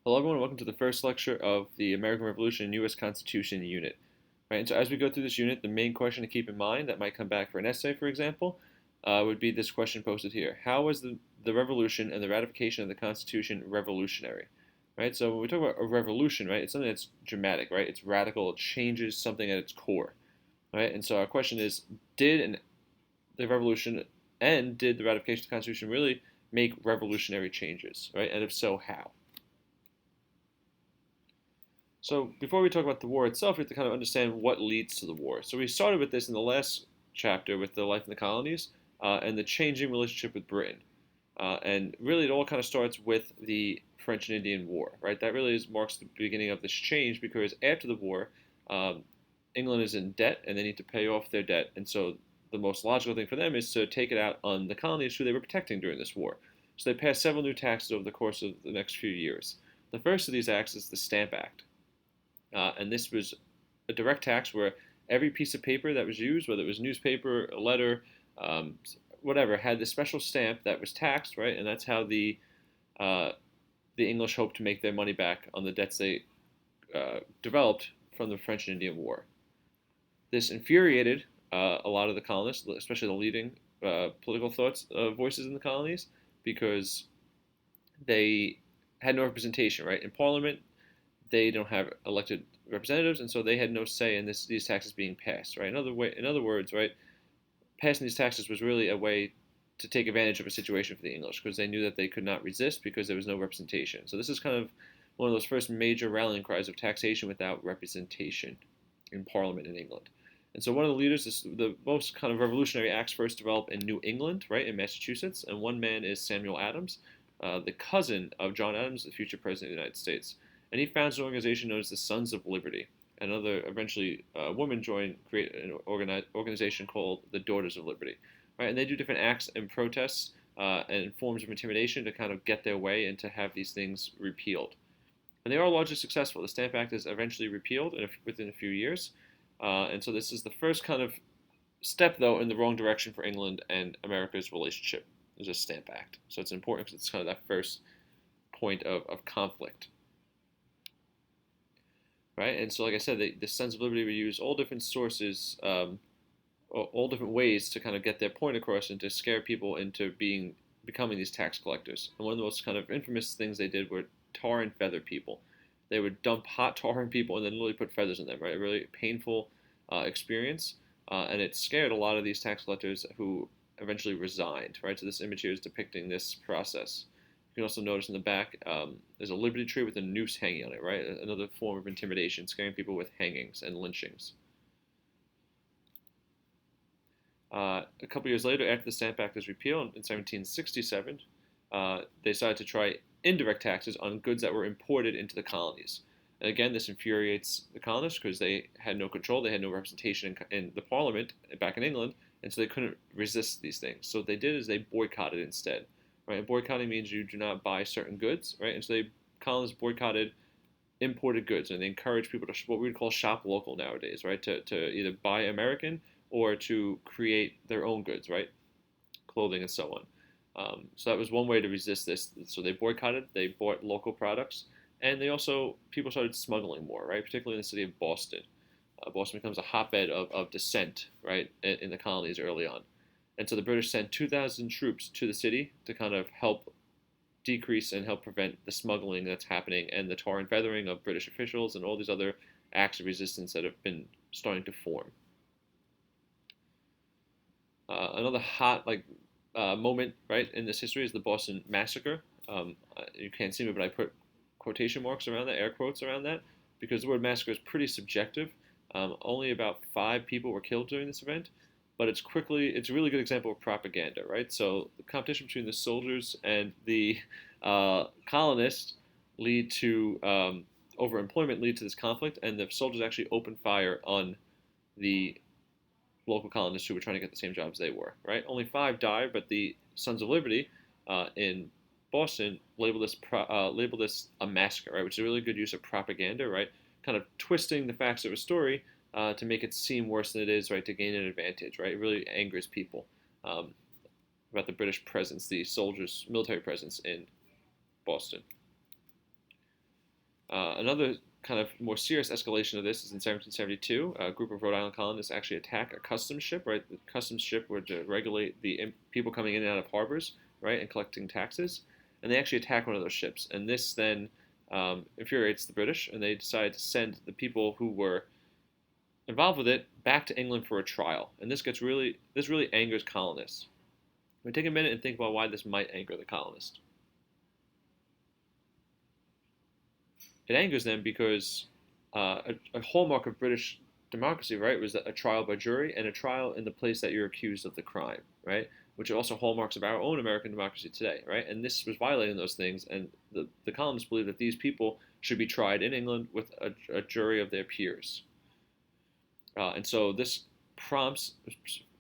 Hello, everyone. Welcome to the first lecture of the American Revolution and U.S. Constitution unit. Right, and so as we go through this unit, the main question to keep in mind that might come back for an essay, for example, would be this question posted here. How was the revolution and the ratification of the Constitution revolutionary? Right, so when we talk about a revolution, right, it's something that's dramatic, right? It's radical, it changes something at its core, right? And so our question is, the revolution and did the ratification of the Constitution really make revolutionary changes, right? And if so, how? So before we talk about the war itself, we have to kind of understand what leads to the war. So we started with this in the last chapter with the life in the colonies and the changing relationship with Britain. And really, it all kind of starts with the French and Indian War, right? That really marks the beginning of this change because after the war, um, England is in debt and they need to pay off their debt. And so the most logical thing for them is to take it out on the colonies who they were protecting during this war. So they passed several new taxes over the course of the next few years. The first of these acts is the Stamp Act. And this was a direct tax where every piece of paper that was used, whether it was newspaper, a letter, um, whatever, had this special stamp that was taxed, right? And that's how uh, the English hoped to make their money back on the debts they developed from the French and Indian War. This infuriated a lot of the colonists, especially the leading political voices in the colonies, because they had no representation, right? In Parliament, they don't have elected representatives, and so they had no say in these taxes being passed, right? In other words, right, passing these taxes was really a way to take advantage of a situation for the English because they knew that they could not resist because there was no representation. So this is kind of one of those first major rallying cries of taxation without representation in Parliament in England. And so one of the leaders, the most kind of revolutionary acts first developed in New England, right, in Massachusetts, and one man is Samuel Adams, the cousin of John Adams, the future president of the United States. And he founds an organization known as the Sons of Liberty. Another, eventually, woman joined, create an organization called the Daughters of Liberty. Right, and they do different acts and protests and forms of intimidation to kind of get their way and to have these things repealed. And they are largely successful. The Stamp Act is eventually repealed within a few years. And so this is the first kind of step, though, in the wrong direction for England and America's relationship. Is a Stamp Act. So it's important because it's kind of that first point of conflict. Right? And so, like I said, the Sons of Liberty would use all different sources, all different ways to kind of get their point across and to scare people into becoming these tax collectors. And one of the most kind of infamous things they did were tar and feather people. They would dump hot tar on people and then literally put feathers in them. Right? A really painful experience, and it scared a lot of these tax collectors who eventually resigned. Right? So this image here is depicting this process. You can also notice in the back there's a liberty tree with a noose hanging on it, right? Another form of intimidation, scaring people with hangings and lynchings. A couple years later, after the Stamp Act was repealed in 1767, they decided to try indirect taxes on goods that were imported into the colonies. And again, this infuriates the colonists because they had no control, they had no representation in the Parliament back in England, and so they couldn't resist these things. So what they did is they boycotted instead. Right, and boycotting means you do not buy certain goods, right? And so colonists boycotted imported goods, and they encouraged people to what we would call shop local nowadays, right? To either buy American or to create their own goods, right? Clothing and so on. So that was one way to resist this. So they boycotted, they bought local products, and people started smuggling more, right? Particularly in the city of Boston. Boston becomes a hotbed of dissent, right, in the colonies early on. And so the British sent 2,000 troops to the city to kind of help decrease and help prevent the smuggling that's happening and the tar and feathering of British officials and all these other acts of resistance that have been starting to form. Another hot moment, right, in this history is the Boston Massacre. You can't see me, but I put quotation marks around that, air quotes around that, because the word massacre is pretty subjective. Only about 5 people were killed during this event, but it's a really good example of propaganda, right? So the competition between the soldiers and the colonists lead to overemployment, lead to this conflict, and the soldiers actually opened fire on the local colonists who were trying to get the same jobs they were, right? Only 5 died, but the Sons of Liberty in Boston labeled this a massacre, right? Which is a really good use of propaganda, right? Kind of twisting the facts of a story to make it seem worse than it is, right? To gain an advantage, right? It really angers people about the British presence, the soldiers' military presence in Boston. Another kind of more serious escalation of this is in 1772. A group of Rhode Island colonists actually attack a customs ship, right? The customs ship were to regulate the people coming in and out of harbors, right, and collecting taxes. And they actually attack one of those ships. And this then infuriates the British, and they decide to send the people who were involved with it back to England for a trial. And this really angers colonists. We take a minute and think about why this might anger the colonists. It angers them because a hallmark of British democracy, right, was that a trial by jury and a trial in the place that you're accused of the crime, right, which are also hallmarks of our own American democracy today, right, and this was violating those things, and the colonists believe that these people should be tried in England with a jury of their peers. And so this prompts,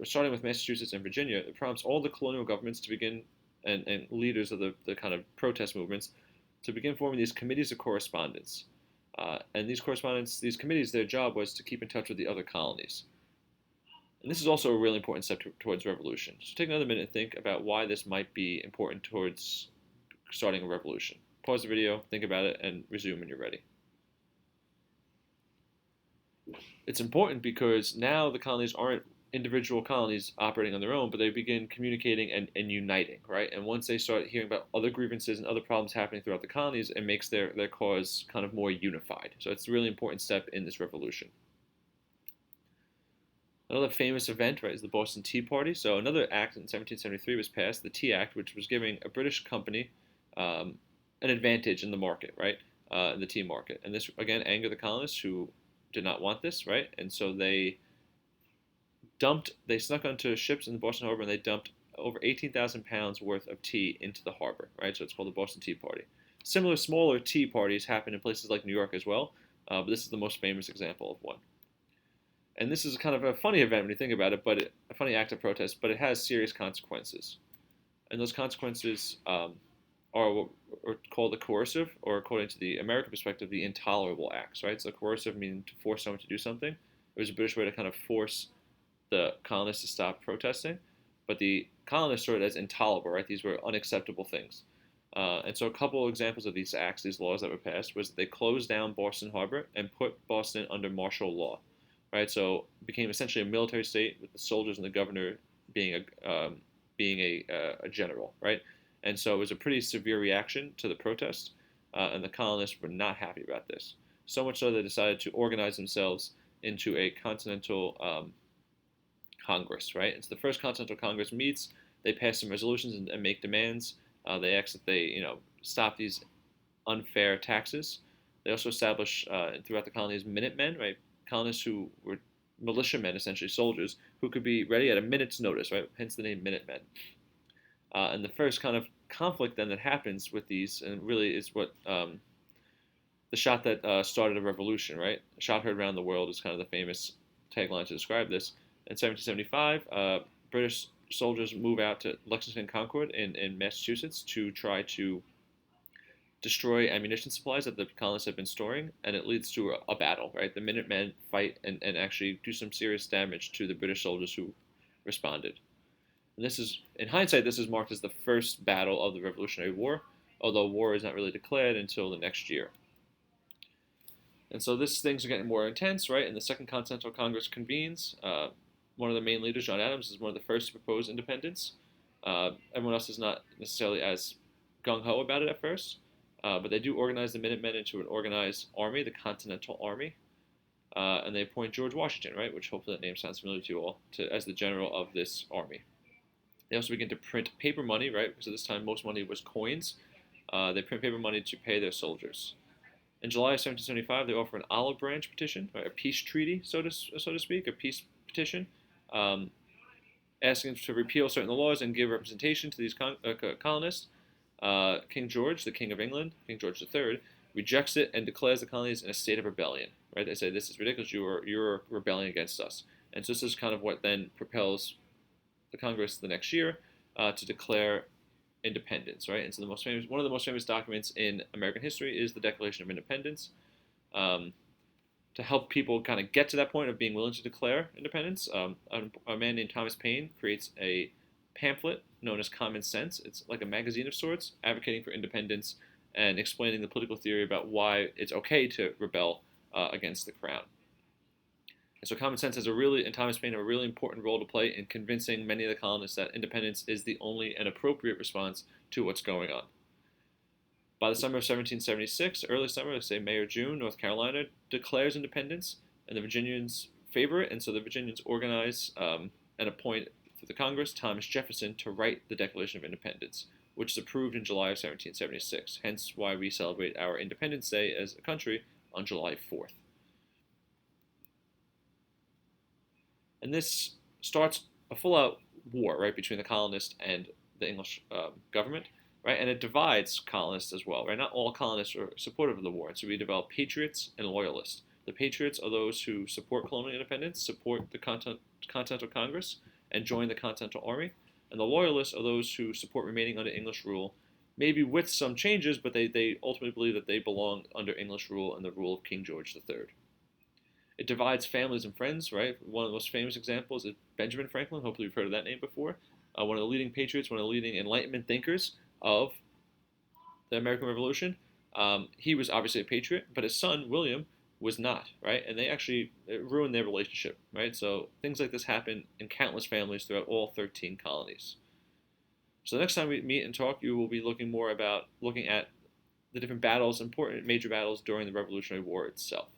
starting with Massachusetts and Virginia, it prompts all the colonial governments to begin, and leaders of the kind of protest movements, to begin forming these committees of correspondence. And these committees, their job was to keep in touch with the other colonies. And this is also a really important step towards revolution. So take another minute and think about why this might be important towards starting a revolution. Pause the video, think about it, and resume when you're ready. It's important because now the colonies aren't individual colonies operating on their own, but they begin communicating and uniting, right? And once they start hearing about other grievances and other problems happening throughout the colonies, it makes their cause kind of more unified. So it's a really important step in this revolution. Another famous event, right, is the Boston Tea Party. So another act in 1773 was passed, the Tea Act, which was giving a British company an advantage in the market, right, the tea market. And this, again, angered the colonists who did not want this, right? And so they snuck onto ships in the Boston Harbor and they dumped over 18,000 pounds worth of tea into the harbor, right? So it's called the Boston Tea Party. Similar smaller tea parties happen in places like New York as well, but this is the most famous example of one. And this is kind of a funny event when you think about it, but a funny act of protest, but it has serious consequences. And those consequences are what are called the coercive, or according to the American perspective, the intolerable acts, right? So coercive meaning to force someone to do something. It was a British way to kind of force the colonists to stop protesting, but the colonists saw it as intolerable, right? These were unacceptable things. And so a couple of examples of these acts, these laws that were passed, was that they closed down Boston Harbor and put Boston under martial law, right? So it became essentially a military state with the soldiers and the governor being a general, right? And so it was a pretty severe reaction to the protest, and the colonists were not happy about this. So much so they decided to organize themselves into a Continental Congress, right? And so the first Continental Congress meets, they pass some resolutions and make demands. They ask that they, stop these unfair taxes. They also establish throughout the colonies Minutemen, right? Colonists who were militiamen, essentially soldiers, who could be ready at a minute's notice, right? Hence the name Minutemen. And the first kind of conflict then that happens with these, and really is what the shot that started a revolution, right? A shot heard around the world is kind of the famous tagline to describe this. In 1775, British soldiers move out to Lexington Concord in Massachusetts to try to destroy ammunition supplies that the colonists have been storing, and it leads to a battle, right? The Minutemen fight and actually do some serious damage to the British soldiers who responded. And this is, in hindsight, this is marked as the first battle of the Revolutionary War, although war is not really declared until the next year. And so things are getting more intense, right? And the Second Continental Congress convenes. One of the main leaders, John Adams, is one of the first to propose independence. Everyone else is not necessarily as gung-ho about it at first, but they do organize the Minutemen into an organized army, the Continental Army, and they appoint George Washington, right, which hopefully that name sounds familiar to you all, as the general of this army. They also begin to print paper money, right, because at this time most money was coins. They print paper money to pay their soldiers. In July of 1775, they offer an olive branch petition, right, a peace treaty, so to speak, a peace petition, asking to repeal certain laws and give representation to these colonists. King George, the King of England, King George III, rejects it and declares the colonies in a state of rebellion. Right? They say, this is ridiculous, you're rebelling against us. And so this is kind of what then propels the Congress the next year to declare independence. Right? And so one of the most famous documents in American history is the Declaration of Independence. To help people kind of get to that point of being willing to declare independence, a man named Thomas Paine creates a pamphlet known as Common Sense. It's like a magazine of sorts, advocating for independence and explaining the political theory about why it's okay to rebel against the crown. And so common sense has and Thomas Paine have a really important role to play in convincing many of the colonists that independence is the only and appropriate response to what's going on. By the summer of 1776, early summer, let's say May or June, North Carolina declares independence, and the Virginians favor it, and so the Virginians organize and appoint through the Congress Thomas Jefferson to write the Declaration of Independence, which is approved in July of 1776, hence why we celebrate our Independence Day as a country on July 4th. And this starts a full-out war, right, between the colonists and the English government, right, and it divides colonists as well, right. Not all colonists are supportive of the war, and so we develop patriots and loyalists. The patriots are those who support colonial independence, support the Continental Congress, and join the Continental Army, and the loyalists are those who support remaining under English rule, maybe with some changes, but they ultimately believe that they belong under English rule and the rule of King George III. It divides families and friends, right? One of the most famous examples is Benjamin Franklin. Hopefully you've heard of that name before. One of the leading patriots, one of the leading Enlightenment thinkers of the American Revolution. He was obviously a patriot, but his son, William, was not, right? And they actually ruined their relationship, right? So things like this happen in countless families throughout all 13 colonies. So the next time we meet and talk, you will be looking at the different battles, important major battles during the Revolutionary War itself.